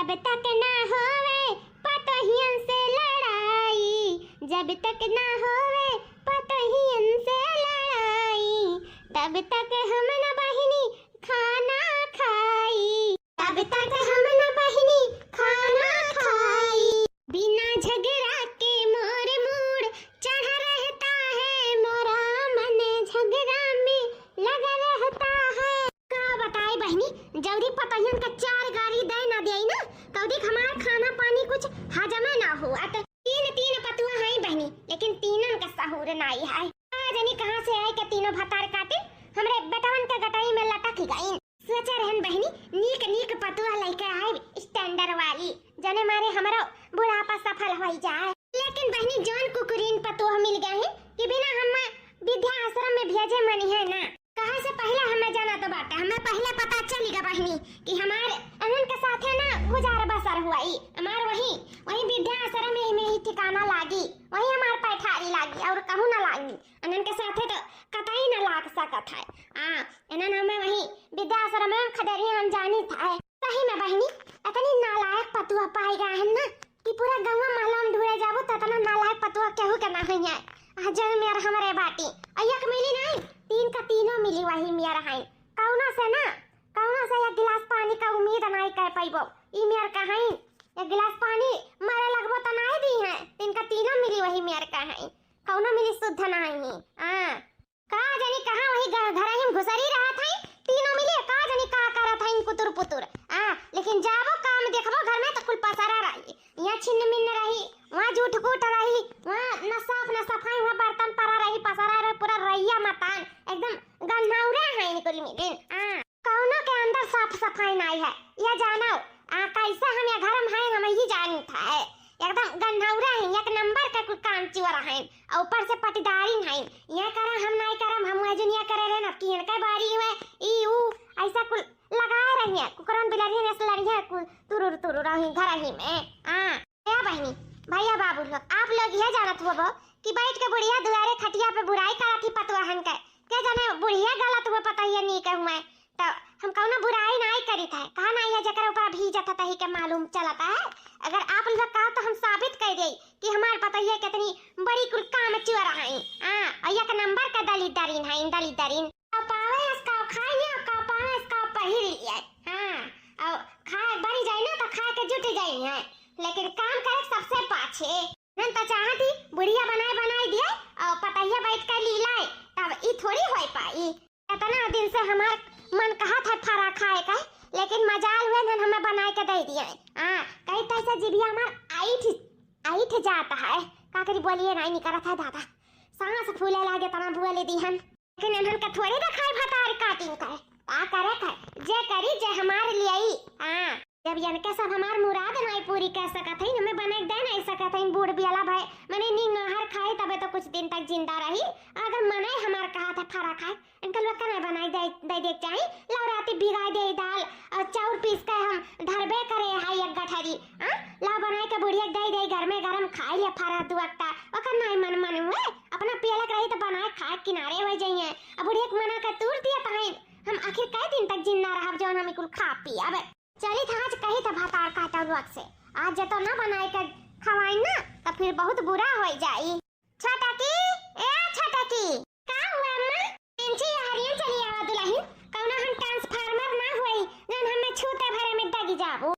जब तक ना होवे पतोहियन से लड़ाई, जब तक ना होवे पतोहियन से लड़ाई, तब तक हम न बहिनी खाना खाई, तब तक हम न बहिनी खाना खाई। बिना झगड़ा के मोर मूड चढ़ा रहता है, मोरा मन झगड़ा में लगा रहता है। का बताई बहनी, जल्दी पतोहियन का चार गाड़ी दे ना दिया ना, कभी हमारा खाना पानी कुछ हजमे ना हो। तीन तीन पतुआ है बहनी, लेकिन तीनन का सहूर नहीं है। जानी कहाँ से आए के तीनों भतार काटे हमरे बेटवन के गटाई में लटक गई। सोचा रहन बहनी नीक नीक पतुआ लेके आए स्टैंडर्ड वाली, जने मारे हमारा बुढ़ापा सफल हो जाए। लेकिन बहनी जौन कुकुरीन पतुआ मिल गए हैं कि बिना हम विद्या आश्रम में भेजे मनी है ना। कहाँ से पहले हमें जाना तो बाटा, हमें पहले पता चलेगा बहनी कि हमारे अनन के साथ है ना गुजार बसर हुई, हमार वही विद्या आश्रम में ही ठिकाना लागी, वही हमार पैठारी लागी और कहूँ ना लागी। अनन के साथ है तो कतई ना लाग सकत है। अनन हमें वही विद्या आश्रम में खदेरी हम जानी था। सही में बहनी इतनी नालायक पतुआ पाई गए हैं ना कि पूरा गाँव मालूम ढूंढे जाबो तो इतना नालायक पतुआ केहू के ना है। जन मेर हमारे बाटी अयक मिली नहीं, तीन का तीनों मिली वही मेरा है। कौना से ना कौना से एक गिलास पानी का उम्मीद नहीं कर पाइबो, ई मेर का है। एक गिलास पानी मारे लगबो तो नहीं दी है, तीन का तीनों मिली वही मेर का है। कौनो मिली शुद्ध नहीं। का जानी कहां वही घर ही घुसरी रहा था, तीनों मिली का जानी का करत है कुतुर पुतुर। लेकिन जाबो काम देखबो घर में तो कुल पसारा रही, यहाँ छिन्न मिन्न रही, वहाँ झूठ कूट रही, वहाँ न साफ न सफाई, वहाँ बर्तन पड़ा रही पसारा रही, पूरा रैया मकान एकदम गंधाउरे है कुल मिलिन। कौनो के अंदर साफ सफाई नहीं है, ये जानो कैसे हम ये घर में है हम ही जानी था। एकदम गंधाउरे है, एक नंबर का कुल काम चोर है, ऊपर से पटीदारी है। ये करा हम नहीं करम, हम वजनिया करे रे न कि इनका बारी हुए ई ऊ ऐसा कुल लगाए रही है। कुकरन बिलारी ने ऐसे लड़ी है तुरुर तुरुर रही घर ही में। या बहनी भैया बाबू लोग आप लोग यह जानत हो कि बैठ के बुढ़िया दुआरे खटिया पे बुराई करत थी पतवाहन के, क्या जाने बुढ़िया गलत हुए पता ही नहीं कहूँ मैं तो हम कौनो बुराई नहीं करी था। कहा नहीं है जकर ऊपर भी जाता था ही के मालूम चलता है। अगर आप लोग कहो तो हम साबित कर दे कि हमारे पता ही कितनी बड़ी कुल काम चुआ रहा है। एक नंबर का दलित दरीन है, दलित दरीन पावे इसका खाए का पावे इसका पहिर लिया। और खाए बड़ी जाए ना तो खा के जुट जाए है, लेकिन काम करे सबसे पाछे नन तो चाहती बुढ़िया बनाए बनाए दिए और पतैया बैठ कर ली लाए, तब ई थोड़ी हो पाई। इतना दिन से हमार मन कहा था फरा खाए का, लेकिन मजाल हुए नन हमें बनाए के दे दिए। कहीं पैसा जीबिया हमार आइठ जाता है, का करी बोलिए नहीं करा था दादा सांस फूले लागे तना बोले दी हम, लेकिन इन्हन का थोड़ी ना खाए भतार काटिंग करे आ करे कर जे करी जे हमार लिए। जब इनके सब हमार मुराद नहीं पूरी कर सकत है, हमें बना दे नहीं सकत है। बूढ़ बियाला भाई मने नी नहर खाए तबे तो कुछ दिन तक जिंदा रही। अगर मने हमार कहा था फरा खाए इनका लोग का नहीं बनाई दे दे चाहिए। लौराती भिगाई दे दाल और चाउर पीस के हम धरबे करे है एक गठरी ला बनाए के बुढ़िया दे घर में गरम खाए ले फरा दुअक्ता ओकर नहीं मन हुए अपना पियलक रही तो बनाए खाए किनारे हो जाइए। अब बुढ़िया को मना कर तूर दिया तो हम आखिर कई दिन तक जिंदा रहब जौन हम कुल खा पी। अब चली था आज कही तो भतार काटा रुक से आज तो ना बनाए के खवाई ना तो फिर बहुत बुरा हो जाई। छटकी ए छटकी का हुआ अम्मा इंची हरियन चली आवा दुलही कौना हम ट्रांसफार्मर ना होई जन हमें छूते भरे में दगी जाबो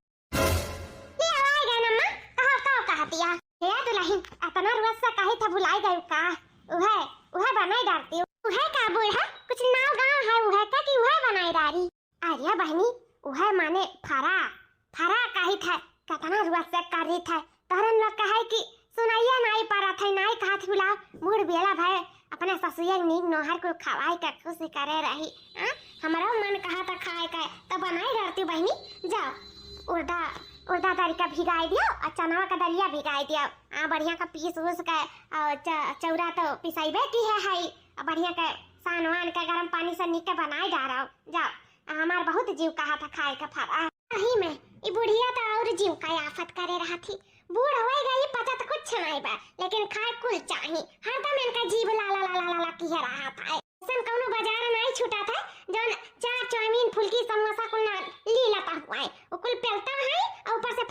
ये आवाएगा ना अम्मा कहो कहतिया हे दुलही इतना रोज से कही था भुलाई गई का उहे बनाई डालती उहे का बूढ़ा कुछ नाव गांव है उहे का कि उहे बनाई डाली। अरे बहनी उहे माने फरा कही था कतना रुआ से करी था तहरन लोग कहे कि सुनाइए नहीं पारा था नहीं कहा था बुलाओ मूड बेला भाई अपने ससुया नीक नोहर को खवाई कर खुशी करे रही। हमारा मन कहा था खाए का तो बनाई डालती बहनी जाओ उर्दा दारी का भिगाई दियो और चना का दलिया भिगाई दियो बढ़िया का पीस उस का और चौरा तो पिसाइबे की है बढ़िया का सानवान का गरम पानी से नीचे बनाई डालो जाओ। हमार बहुत जीव कहा था खाए का फरा ही में ये बुढ़िया तो और जीव का आफत करे रहा थी। बूढ़ हो गई पता तो कुछ नहीं बा लेकिन खाए कुल चाहिए हरदम इनका जीव ला ला ला ला ला की रहा था। सन कौनो बाजार नहीं छूटा था जौन चार चाउमीन फुल्की समोसा कुल ना ली लाता हुआ है वो कुल पेलता है और ऊपर से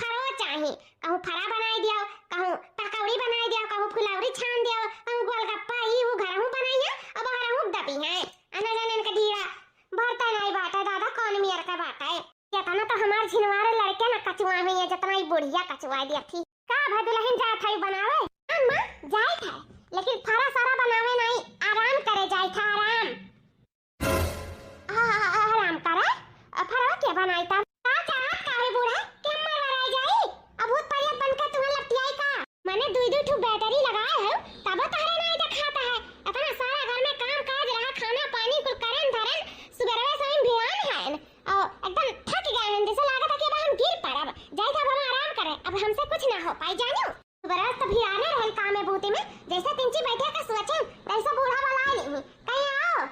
कचुआ दिया थी का भदुलहिन जात है बनावे अम्मा जाए था लेकिन फरा सारा बनावे नहीं आराम करे जाए था आराम करे फरा के बनाई था का चाहत का है बूढ़ा के मरवाई जाई अब भूत परियत बनकर तुम्हें लपटियाई का मैंने दुई ठू बैटरी लगाए है तब तारे नहीं दिखाता है अपना सारा घर में काम काज रहा खाना पानी कुल करन धरन सुबह से भियान है और एकदम थक गए हैं जैसे लगा था कि अब हम गिर पड़ब जाए था हम आराम करें अब हमसे कुछ ना हो पाई जानो सुबह तो भियाने रहल काम है भूति में जैसे तिंची बैठे का सोचें तैसा बूढ़ा वाला नहीं कहीं आओ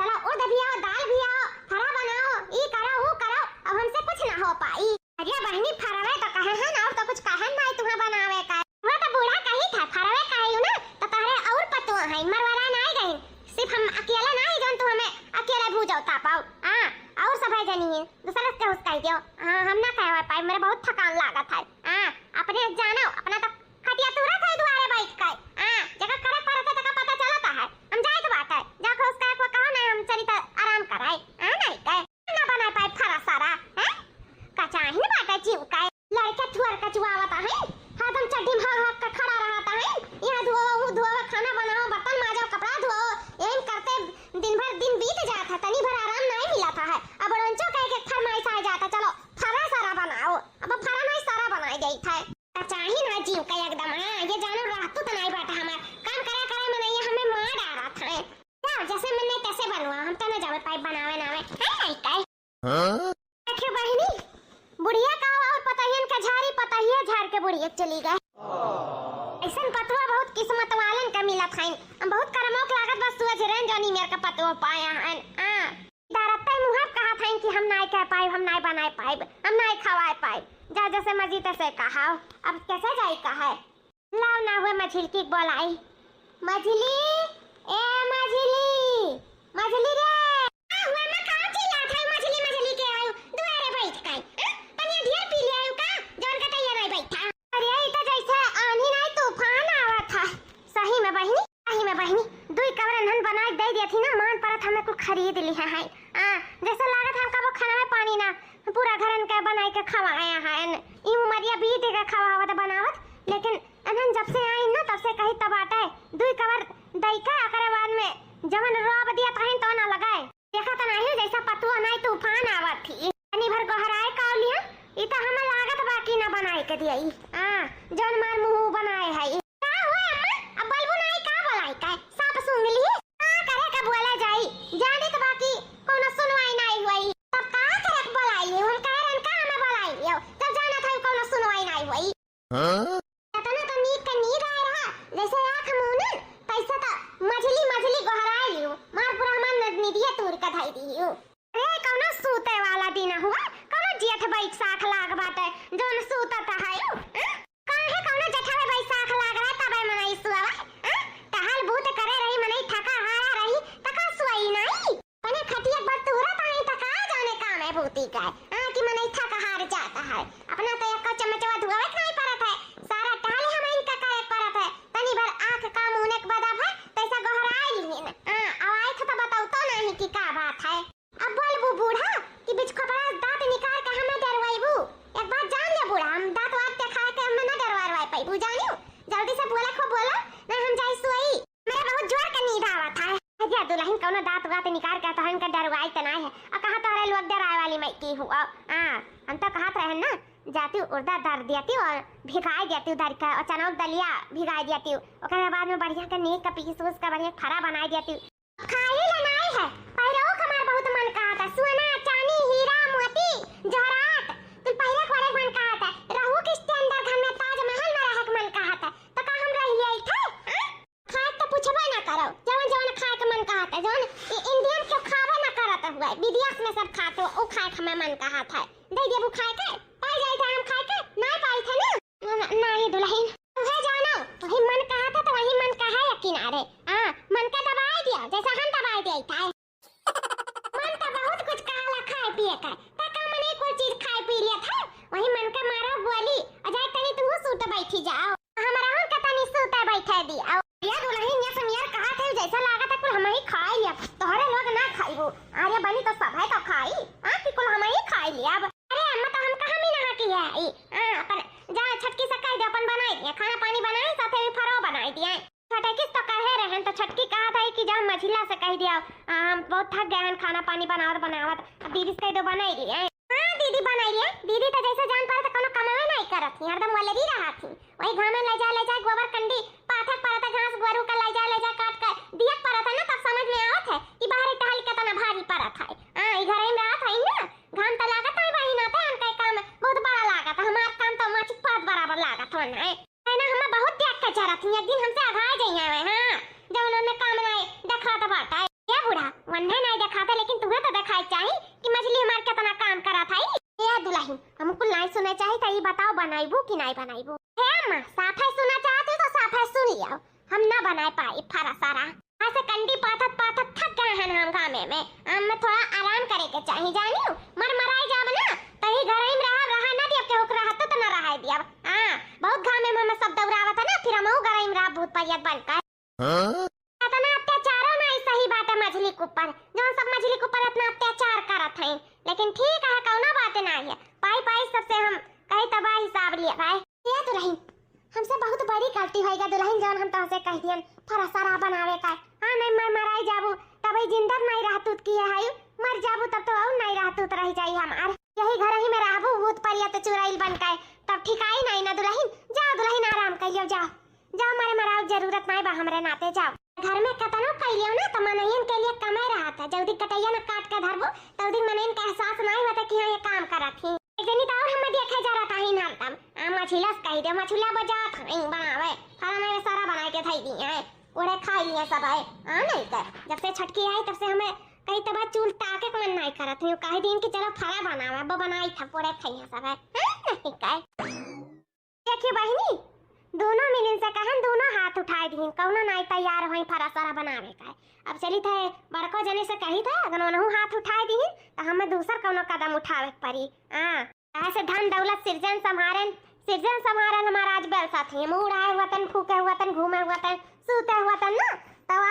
चलो उड़ भी आओ दाल भी आओ फरा बनाओ ई करो वो करो अब हमसे कुछ ना हो पाई अरे बहनी फरावे तो कहे हैं और तो कुछ कहे नहीं तुम्हें बनावे का वो तो बूढ़ा कही था फरावे कही ना तो तारे और पतो है मरवाला नहीं गई सिर्फ हम अकेला नहीं जन तू हमें अकेला भूजाता पाओ हां और सब है जनी है दूसरा से उसका ही दियो हां हम ना कहे पाई मेरे बहुत थकान लागत है हां अपने जानो अपना तो खटिया तुरंत है दुआरे बैठ के हां जगह करे पड़ता तक पता चलता है हम जाए तो बात है जाकर उसका को कहो ना हम चली तो आराम कराए हां नहीं कहे ना बना पाए फरा सारा हैं कचाही ना बाटा जीव का लड़का थुअर का चुआवता है हां तुम चड्डी भाग भाग के खड़ा रहता है यहां धो खाना बनाओ बर्तन मांजो कपड़ा धो यही करते दिन भर दिन बीत जाता तनी भर आराम नहीं मिला था है अब रंचो कह के फरमाइश आ जाता चलो फरा सारा बनाओ अब फरा नहीं सारा बनाई गई था कचाही ना जीव का एकदम हां ये जानो रातू तो नहीं बाटा हमार काम करा करा मनैया हमें मार डाला था जाओ जैसे मन नहीं तैसे बनवा हम तो ना जावे पाइप बनावे नावे है काय हां देखिए बहनी बुढ़िया का और पताहियन का झाड़ी पताहिया झाड़ के बुढ़िया चली गए ऐसन पतवा बहुत किस्मत वालन का मिला थाइन हम बहुत करमोक लागत बस सूरज रन जानी मेरे का पतवा पाया है हां दारत्ते मुहब कहा थाइन कि हम नहीं कह पाए हम नहीं बनाए पाए हम नहीं खवाए पाए जा जैसे मर्जी तैसे कहा अब कैसे जाए कहा लाओ ना हुए मछली की बोलाई मछली ए मछली मछली रे हुए मैं कहां चिल्ला था मछली के आयो दुआरे बैठ के तनिया ढेर पी ले आयो का जौन का तैयार नहीं बैठा अरे ये तो जैसे आंधी नहीं तूफान आवा था सही में बहनी दुई कवर नन बना दे दी थी ना मान परत हमें कुछ खरीद लिया है जैसे लागत हम का वो खाना में पानी ना पूरा घरन के बनाई के खवाया है ई उमरिया बीत के खवावत बनावत लेकिन अनन जब से आई ना तब से कहीं तबाटे दुई कवर दैका एकरे बाद में जवन रोब दिया तहन तो ना लगाए देखा त नहीं जैसा पतुआ नहीं तूफान आवत थी पानी भर गोहराए का लिया ई त हमें लागत बाकी ना बनाए के दिया जौन मार मुंह बनाए है का हुआ अम्मा अब बलबू नहीं का बोलाई का सांप सूंघ ली का करे का बोला जाई जाने तो बाकी कोनो सुनवाई नहीं हुई तब का करे बोलाई हम कह रन का हमें बोलाई तब जाना था कोनो सुनवाई नहीं हुई हां तना तो नींद का नींद आ रहा जैसे आंख मुन पैसा तो मछली गोहराए लियो मार पूरा मन नदनी दिया तूर का धाई दियो अरे कोनो सूते वाला दिन हुआ कोनो जेठ बैसाख लाग बाटे जोन सूतत है काहे कोनो जेठा बैसाख लाग रहा तबे मनई सुआवा टहल भूत करे रही मनई थका हारा रही तका सुई नहीं पने खटिया पर तुरत आई तका जाने काम है भूती का कि मनई थका हार जाता है अपना तो एक चमचवा धुआवत नहीं परत है सारा टहल हम इनका काय परत है तनी भर आंख का मुंह ने बदब है तैसा गहराई लीन आवाज था बताओ तो नहीं कि का बात है अब बोल बूढ़ा कि बीच कपड़ा दांत निकाल के हमें डरवाईबू एक बात जान ले बूढ़ा हम दांत वात दिखा के हमें ना डरवाई पाईबू जानियो जल्दी से बोले खो बोलो ना हम जाई सोई मेरे बहुत जोर के नींद आवत है अजय दुल्हन कोनो दांत वात निकाल के तो हमका डरवाई त नहीं है आ कहा तोरे लोग डराए वाली मैं की हुआ हम तो कहत रहे ना जाती उर्दा दर देती और भिगाई देती उधर का और चनौक दलिया भिगाई देती ओकरे बाद में बढ़िया के नीक का पीस उस का बढ़िया खरा बनाई देती खाई लेनाई है पहिरो कमार बहुत मन कहा था सोना चांदी हीरा मोती जवाहरात तुम पहिरे कोरे मन कहा था रहू के स्टैंडर्ड घर में ताजमहल में रह के मन कहा था तो का हम रह लिया था खाए तो पूछबे ना करो जवन खाए के मन कहा था जवन इंडियन के खावे ना करत हुआ विदेश में सब खाते ओ खाए के मन कहा था दे देबू खाए के पाई जाई था हम खाए के नहीं पाई थे ना नहीं दुल्हन तुहे जानो वही मन कहा था तो वही मन कहा है किनारे मन का दबाई दिया जैसा हम दबाई दिया था मन का बहुत कुछ कहा खाए पिए का तका मने कोई चीज खाए पी लिया था वही मन का मारो बोली अजय तनी तू सूत बैठी जाओ हमरा हम का तनी सूत बैठा दी आओ या दुल्हन या समियार कहा थे जैसा लागा था कुल हम ही खाए लिया तोहरे लोग ना खाइबो अरे बनी तो सब है तो खाई कि कुल हम ही खाए लिया अरे अम्मा तो हम कहां में नहा किया अपन जा हम मझिला से कह दिया हम बहुत थक गए हैं खाना पानी बनावत बनावत। अब दीदी से कह दो बनाई ली है। हाँ दीदी बनाई ली। दीदी तो जैसे जान पाए तो कोनो कमावे नहीं करत थी, हरदम वलरी रहा थी। वही घाम में ले जा गोबर कंडी पाथक परत घास गोरू का ले जा काट कर दिया परत है ना, तब समझ में आवत है कि बाहर टहल के तना भारी परत है। हां ई घर में रहत है ना, घाम त लागत है बहिना ते अनके काम बहुत बड़ा लागत है। हमार काम तो माचिक परत बराबर लागत है ना हम बहुत त्याग के चरत थी। एक दिन हमसे आघा जाइए हां जब उन्होंने काम नहीं देखा तो बात है ये बूढ़ा वन्ने नहीं देखा था, लेकिन तुम्हें तो दिखाई चाहिए कि मछली हमार कितना काम करा था। ये दुल्हन हमको नहीं सुने चाहिए तो ये बताओ बनाईबू कि नहीं बनाईबू। हे मां साफ है सुनना चाहते तो साफ है सुन लियो, हम ना बनाए पाए फरा सारा ऐसे कंडी पाथत पाथत थक गए हैं हम गामे में। हम में थोड़ा आराम करे के चाहिए जानियो, मराई जाब ना तही घर में रहा ना दिया के होक रहा तो ना रहा दिया। हां बहुत गामे में हम सब दौड़ावत है ना, फिर हम घर में रहा भूत परियत बनकर इतना अत्याचार नहीं सही बात है मछली के ऊपर, जो सब मछली के ऊपर इतना अत्याचार करत हैं। लेकिन ठीक है कौनो बात नहीं है, पाई सबसे हम कहीं तबाह हिसाब लिए भाई। ये दुल्हन हमसे बहुत बड़ी गलती होएगा दुल्हन, जौन हम तोसे कह दियन फरा सारा बनावे का। हां नहीं मैं मराई जाबू तब जिंदा नहीं रहतू की है, मर जाबू तब तो और नहीं रहतू तो रह जाई हमार यही घर ही में रहबू भूत परियत चुड़ैल बनके, तब ठिकाई नहीं ना दुल्हन। जाओ दुल्हन आराम करियो, जाओ मारे मराव जरूरत नहीं बा हमरे नाते। जाओ घर में कतनो कइलियो ना तो मनैयन के लिए कमाई रहा था, जल्दी कटैया ना काट के धरबो तल्दी मनैयन का एहसास नहीं होता कि हां ये काम करत थी। एक दिन तो और हम देखे जा रहा था ही नालतम मछिला कह दे मछिला बजात हई बनावे खाना में सारा बना के थई दी है ओरे खा लिए सब है। हां नहीं कर जब से छटकी आई तब से हमें कई तबा चूल ताके के मन नहीं करत है, कह दिन कि चलो फरा बनावे अब बनाई था पोरे खइया सब है। नहीं काय देखिए बहिनी दोनों मिलन से कहन दोनों हाथ उठाए दीन कौनो नहीं तैयार होई फरा सारा बनावे का। अब चली थे बड़को जने से कही था अगर उनहु हाथ उठाए दीन तो हमें दूसर कौनो कदम उठावे पड़ी। हां ऐसे धन दौलत सृजन संभारन हमारा आज बेल साथी हम उड़ाए हुआ तन फूके हुआ तन घूमे हुआ तन सूते हुआ तन ना तो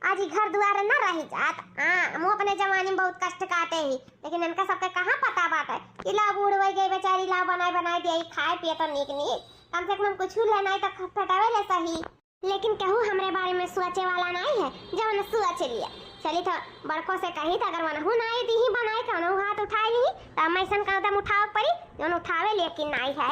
आज घर द्वार ना रही जात। हां हम अपने जवानी में बहुत कष्ट काटे ही, लेकिन इनका सबके कहां पता बात है कि ला बूढ़ हो गई बेचारी ला बनाए दे खाए पिए तो नीक कम से कम कुछ लेना है तो फटावे ले सही, लेकिन कहूँ हमरे बारे में सोचे वाला नहीं है जो न सोच लिया। चली तो बड़को से कही तो अगर वनहु नहीं दी ही बनाए तो हाथ उठाए ली तो हम ऐसा कदम उठाव पड़ी जो उठावे लेकिन नहीं है।